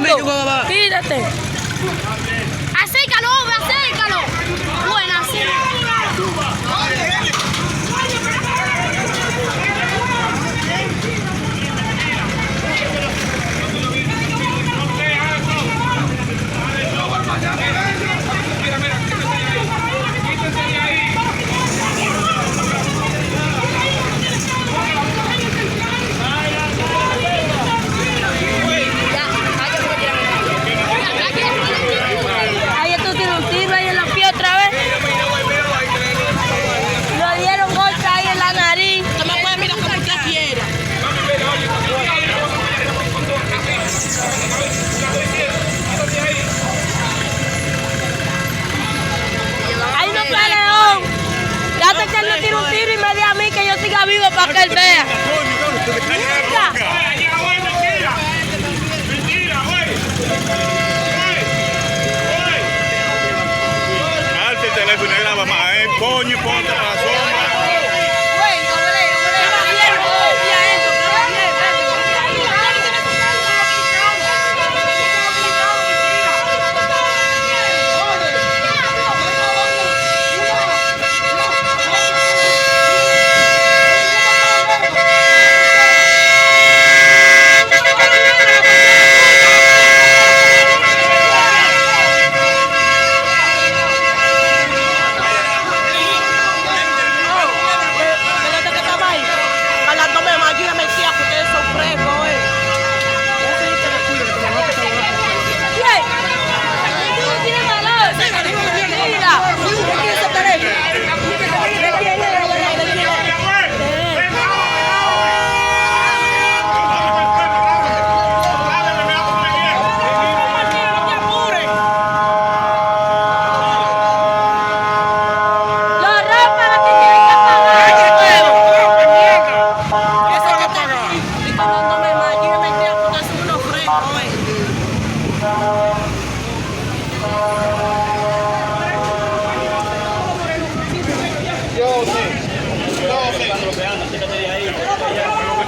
Quítate, quítate. Acércalo, hombre, acércalo. Buena, sí. Ahí tú tienes un tiro ahí en la pie otra vez. Lo dieron golpe ahí en la nariz. Usted me puede mirar como usted quiera. Ahí no peleón. Ya te que él le tira un tiro y me dé a mí que yo siga vivo para que él vea. Alza el teléfono y graba más, coño, ponte a la sombra.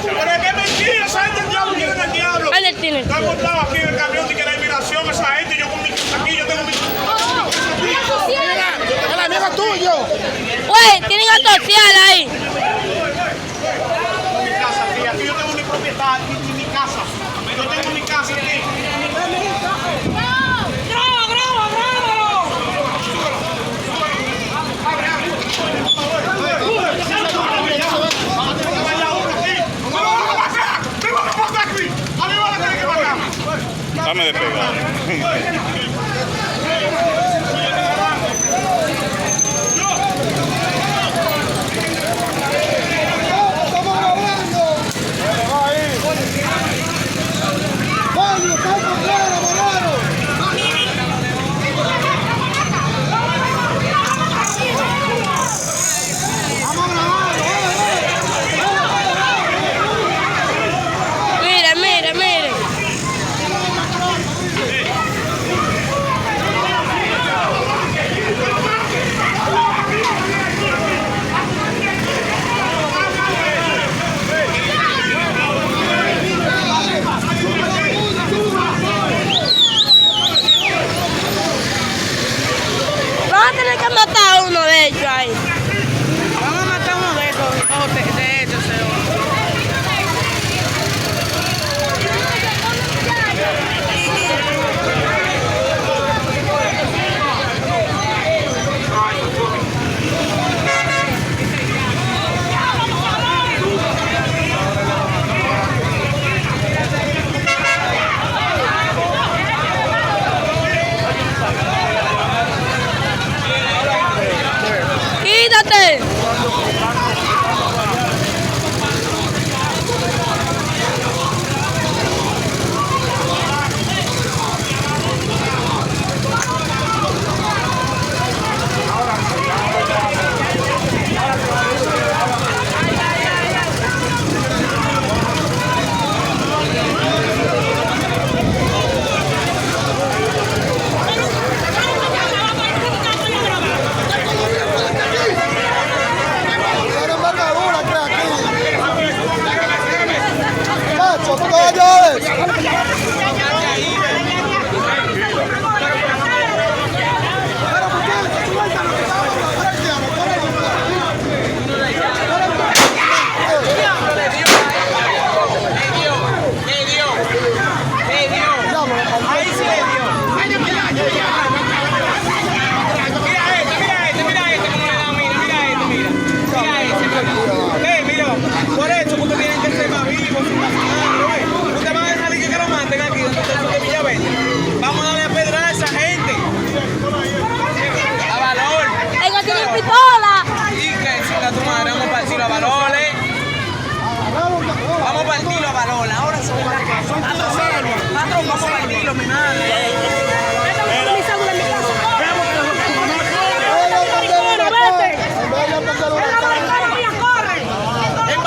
Pero es que mentira, esa gente el diablo tiene el diablo. Ahí le tiene. Está montado aquí en el camión de que la inmigración, esa gente, yo con mi aquí, yo tengo mi. El amigo tuyo. Güey, tienen a social ahí. Mi casa aquí, aquí yo tengo mi propiedad, mi casa. Yo tengo mi casa aquí. Dame de pegar. Mire, mire, mire. Vamos a tener que matar a uno de ellos ahí. Vamos a matar uno de estos, de ellos, Quítate.